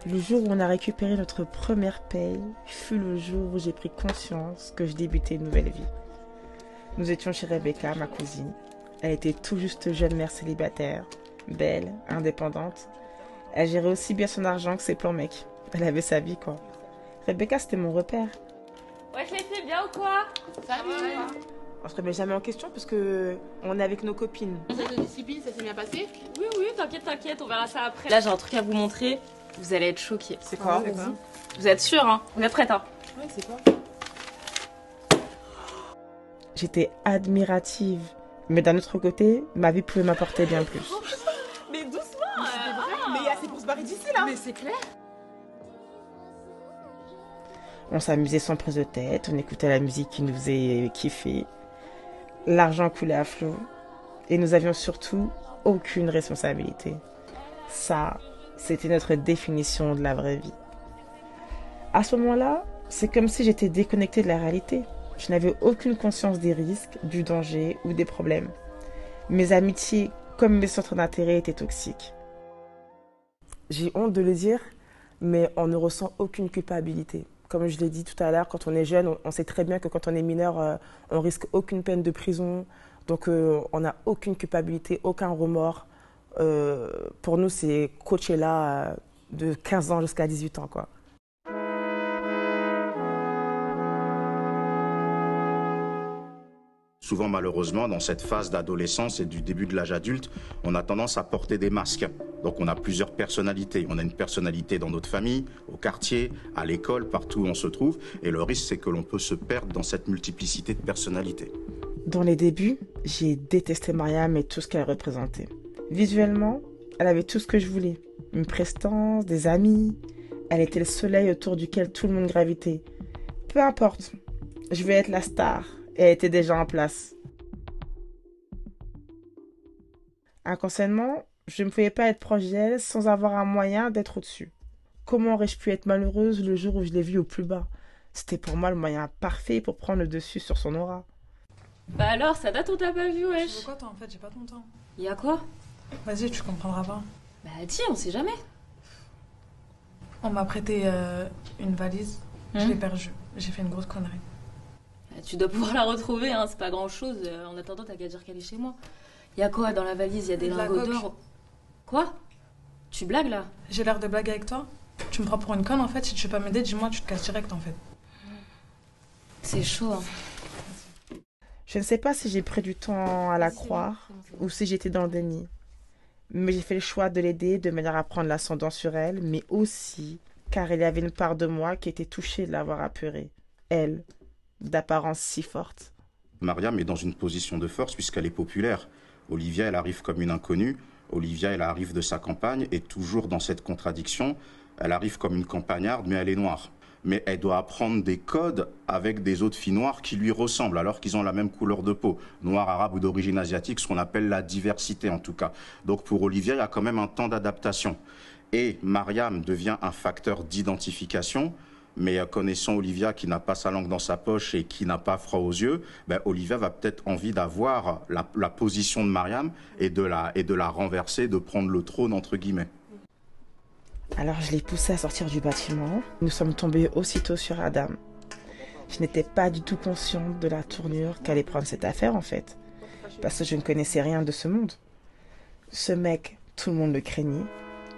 Le jour où on a récupéré notre première paye fut le jour où j'ai pris conscience que je débutais une nouvelle vie. Nous étions chez Rebecca, ma cousine. Elle était tout juste jeune mère célibataire, belle, indépendante. Elle gérait aussi bien son argent que ses plans mecs. Elle avait sa vie, quoi. Rebecca, c'était mon repère. Ouais, c'est bien ou quoi? Salut. On se remet jamais en question parce que on est avec nos copines. Ça de discipline, ça s'est bien passé? Oui, t'inquiète, on verra ça après. Là, j'ai un truc à vous montrer. Vous allez être choqués. C'est quoi? Vous êtes sûrs, hein? Vous êtes prêtes, hein? Ouais, c'est quoi? J'étais admirative. Mais d'un autre côté, ma vie pouvait m'apporter bien plus. Mais doucement! Mais c'est pour se barrer d'ici là! Mais c'est clair! On s'amusait sans prise de tête, on écoutait la musique qui nous faisait kiffer. L'argent coulait à flot. Et nous avions surtout aucune responsabilité. Ça, c'était notre définition de la vraie vie. À ce moment-là, c'est comme si j'étais déconnectée de la réalité. Je n'avais aucune conscience des risques, du danger ou des problèmes. Mes amitiés, comme mes centres d'intérêt, étaient toxiques. J'ai honte de le dire, mais on ne ressent aucune culpabilité. Comme je l'ai dit tout à l'heure, quand on est jeune, on sait très bien que quand on est mineur, on risque aucune peine de prison. Donc on n'a aucune culpabilité, aucun remords. Pour nous, c'est Coachella de 15 ans jusqu'à 18 ans, quoi. Souvent, malheureusement, dans cette phase d'adolescence et du début de l'âge adulte, on a tendance à porter des masques. Donc on a plusieurs personnalités. On a une personnalité dans notre famille, au quartier, à l'école, partout où on se trouve. Et le risque, c'est que l'on peut se perdre dans cette multiplicité de personnalités. Dans les débuts, j'ai détesté Mariam et tout ce qu'elle représentait. Visuellement, elle avait tout ce que je voulais. Une prestance, des amis. Elle était le soleil autour duquel tout le monde gravitait. Peu importe, je vais être la star. Et elle était déjà en place. Inconsciemment, je ne pouvais pas être proche d'elle sans avoir un moyen d'être au-dessus. Comment aurais-je pu être malheureuse le jour où je l'ai vue au plus bas? C'était pour moi le moyen parfait pour prendre le dessus sur son aura. Bah alors, ça date, on t'a pas vu, Tu veux wesh? quoi toi en fait? J'ai pas ton temps. Y'a quoi? Vas-y, tu comprendras pas. Bah dis, on sait jamais. On m'a prêté une valise, je l'ai perdue. J'ai fait une grosse connerie. Bah, tu dois pouvoir la retrouver, hein, c'est pas grand-chose. En attendant, t'as qu'à dire qu'elle est chez moi. Y'a quoi dans la valise? Y'a des De la lingots coke. d'or. Quoi? Tu blagues là? J'ai l'air de blaguer avec toi? Tu me prends pour une conne en fait? Si tu veux pas m'aider, dis-moi, tu te casses direct en fait. C'est chaud, hein. Je ne sais pas si j'ai pris du temps à la croire ou si j'étais dans le déni. Mais j'ai fait le choix de l'aider de manière à prendre l'ascendant sur elle, mais aussi car il y avait une part de moi qui était touchée de l'avoir apeurée. Elle, d'apparence si forte. Mariam est dans une position de force puisqu'elle est populaire. Olivia, elle arrive comme une inconnue. Olivia, elle arrive de sa campagne et toujours dans cette contradiction, elle arrive comme une campagnarde, mais elle est noire. Mais elle doit apprendre des codes avec des autres filles noires qui lui ressemblent, alors qu'ils ont la même couleur de peau, noir, arabe ou d'origine asiatique, ce qu'on appelle la diversité en tout cas. Donc pour Olivia, il y a quand même un temps d'adaptation. Et Mariam devient un facteur d'identification, mais connaissant Olivia qui n'a pas sa langue dans sa poche et qui n'a pas froid aux yeux, ben Olivia va peut-être envie d'avoir la position de Mariam et de la renverser, de prendre le trône entre guillemets. Alors je l'ai poussée à sortir du bâtiment. Nous sommes tombés aussitôt sur Adam. Je n'étais pas du tout consciente de la tournure qu'allait prendre cette affaire en fait. Parce que je ne connaissais rien de ce monde. Ce mec, tout le monde le craignait.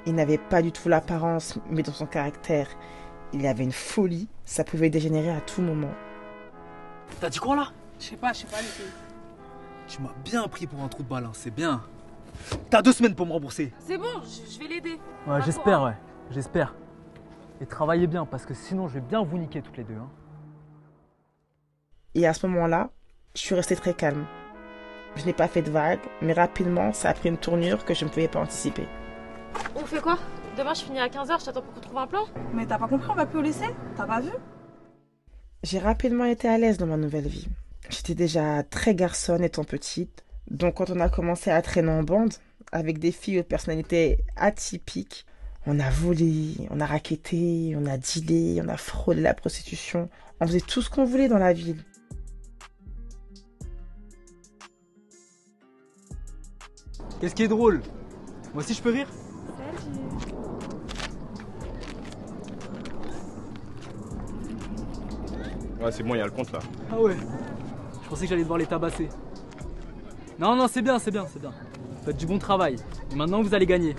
Il n'avait pas du tout l'apparence, mais dans son caractère, il y avait une folie. Ça pouvait dégénérer à tout moment. T'as dit quoi là? Je sais pas, les filles. Tu m'as bien pris pour un trou de balle, hein, c'est bien. T'as 2 semaines pour me rembourser. C'est bon, je vais l'aider. Ouais, j'espère, ouais, j'espère. Et travaillez bien, parce que sinon je vais bien vous niquer toutes les deux. Hein. Et à ce moment-là, je suis restée très calme. Je n'ai pas fait de vagues, mais rapidement, ça a pris une tournure que je ne pouvais pas anticiper. On fait quoi? Demain, je finis à 15h, je t'attends pour qu'on trouve un plan? Mais t'as pas compris, on va plus au lycée? T'as pas vu? J'ai rapidement été à l'aise dans ma nouvelle vie. J'étais déjà très garçonne étant petite. Donc quand on a commencé à traîner en bande, avec des filles aux personnalités atypiques, on a volé, on a racketté, on a dealé, on a frôlé la prostitution. On faisait tout ce qu'on voulait dans la ville. Qu'est-ce qui est drôle? Moi aussi je peux rire? Ouais, c'est bon, il y a le compte là. Ah ouais. Je pensais que j'allais devoir les tabasser. Non, non, c'est bien, c'est bien, c'est bien. Faites du bon travail. Et maintenant, vous allez gagner.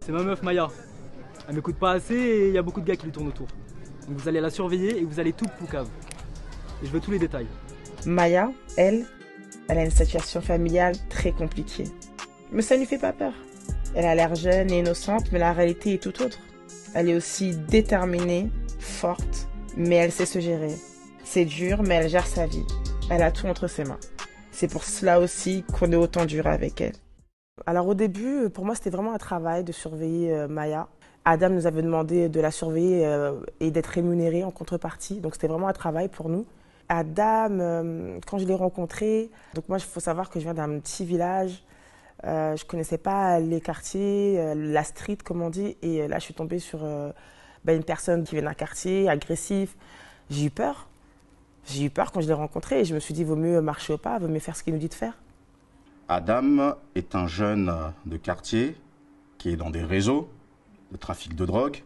C'est ma meuf Maya. Elle m'écoute pas assez et il y a beaucoup de gars qui lui tournent autour. Donc vous allez la surveiller et vous allez tout poucave. Et je veux tous les détails. Maya, elle a une situation familiale très compliquée. Mais ça ne lui fait pas peur. Elle a l'air jeune et innocente, mais la réalité est tout autre. Elle est aussi déterminée, forte, mais elle sait se gérer. C'est dur, mais elle gère sa vie. Elle a tout entre ses mains. C'est pour cela aussi qu'on est autant dur avec elle. Alors au début, pour moi, c'était vraiment un travail de surveiller Maya. Adam nous avait demandé de la surveiller et d'être rémunéré en contrepartie. Donc c'était vraiment un travail pour nous. Adam, quand je l'ai rencontré, donc moi, il faut savoir que je viens d'un petit village. Je ne connaissais pas les quartiers, la street, comme on dit. Et là, je suis tombée sur une personne qui vient d'un quartier agressif. J'ai eu peur. J'ai eu peur quand je l'ai rencontré et je me suis dit, vaut mieux marcher au pas, vaut mieux faire ce qu'il nous dit de faire. Adam est un jeune de quartier qui est dans des réseaux de trafic de drogue,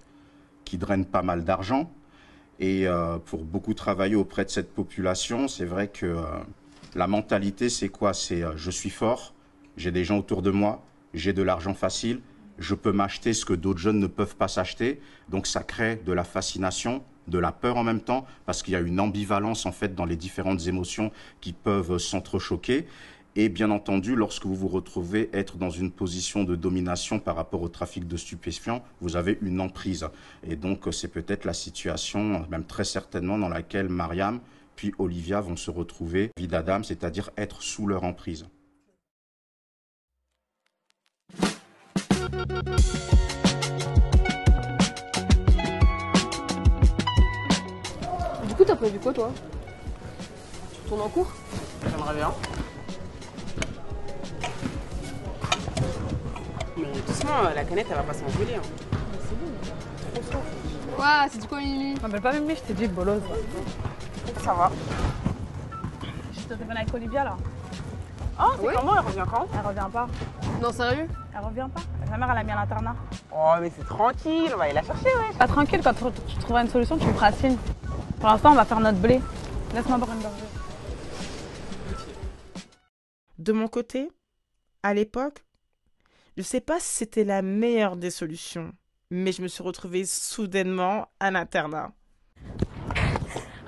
qui draine pas mal d'argent. Et pour beaucoup travailler auprès de cette population, c'est vrai que la mentalité, c'est quoi? C'est je suis fort, j'ai des gens autour de moi, j'ai de l'argent facile, je peux m'acheter ce que d'autres jeunes ne peuvent pas s'acheter. Donc ça crée de la fascination, de la peur en même temps, parce qu'il y a une ambivalence en fait dans les différentes émotions qui peuvent s'entrechoquer. Et bien entendu, lorsque vous vous retrouvez être dans une position de domination par rapport au trafic de stupéfiants, vous avez une emprise. Et donc c'est peut-être la situation, même très certainement, dans laquelle Mariam puis Olivia vont se retrouver, vie d'Adam, c'est-à-dire être sous leur emprise. Du coup, t'as prévu quoi, toi? Tu retournes en cours? J'aimerais bien. Mais doucement, la canette, elle va pas s'envoler. Hein. C'est bon. Ouais, c'est du quoi, Mimi? Je m'appelle pas Mimi, je t'ai dit bolos. Ça va. Je te téléphone avec Olivia là. Oh, c'est Ouais. comment? Elle revient quand? Elle revient pas. Non, sérieux? Elle revient pas. Sa mère, elle a mis à l'internat. Oh, mais c'est tranquille, on va aller la chercher, ouais. Pas tranquille, quand tu trouveras une solution, tu me feras signe. Pour l'instant, on va faire notre blé. Laisse-moi boire une gorgée. De mon côté, à l'époque, je ne sais pas si c'était la meilleure des solutions, mais je me suis retrouvée soudainement à l'internat.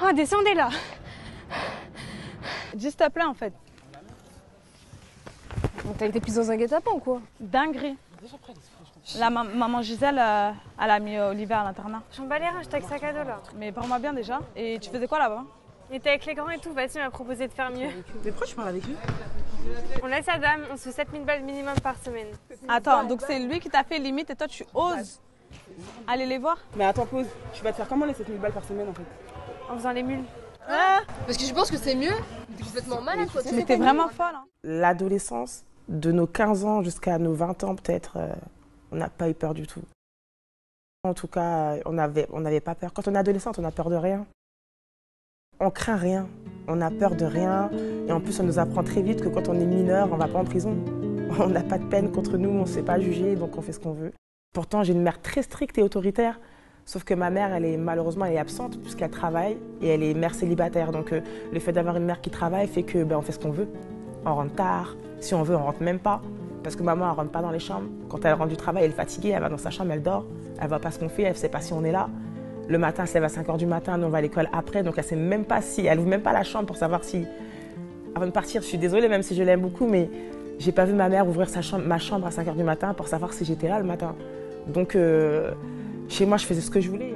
Ah, descendez là! Dis s'il te plaît, en fait. Donc, t'as été prise dans un guet-apens ou quoi? Dinguerie. La maman Gisèle, elle a mis Olivia à l'internat. J'en bats les reins, j'étais avec sac à dos là. Mais parle-moi bien déjà. Et tu faisais quoi là-bas? Il était avec les grands et tout, Bastien m'a proposé de faire mieux. Mais pourquoi tu parles avec lui? On laisse Adam, on se fait 7000 balles minimum par semaine. Attends, donc c'est lui qui t'a fait limite et toi tu oses aller les voir? Mais attends, pause. Tu vas te faire comment les 7000 balles par semaine en fait? En faisant les mules. Parce que je pense que c'est mieux. T'es complètement malade, quoi. Mais t'es vraiment folle. Hein. L'adolescence, de nos 15 ans jusqu'à nos 20 ans peut-être, on n'a pas eu peur du tout. En tout cas, on n'avait pas peur. Quand on est adolescente, on n'a peur de rien. On craint rien, on n'a peur de rien. Et en plus, on nous apprend très vite que quand on est mineur, on ne va pas en prison. On n'a pas de peine contre nous, on ne se fait pas juger, donc on fait ce qu'on veut. Pourtant, j'ai une mère très stricte et autoritaire. Sauf que ma mère, malheureusement, elle est absente puisqu'elle travaille et elle est mère célibataire. Donc le fait d'avoir une mère qui travaille fait que on fait ce qu'on veut. On rentre tard, si on veut, on rentre même pas. Parce que maman, elle rentre pas dans les chambres. Quand elle rentre du travail, elle est fatiguée, elle va dans sa chambre, elle dort. Elle voit pas ce qu'on fait, elle ne sait pas si on est là. Le matin, elle se lève à 5h du matin, nous on va à l'école après. Donc elle sait même pas si, elle ouvre même pas la chambre pour savoir si... Avant de partir, je suis désolée, même si je l'aime beaucoup, mais j'ai pas vu ma mère ouvrir ma chambre à 5h du matin pour savoir si j'étais là le matin. Donc chez moi, je faisais ce que je voulais.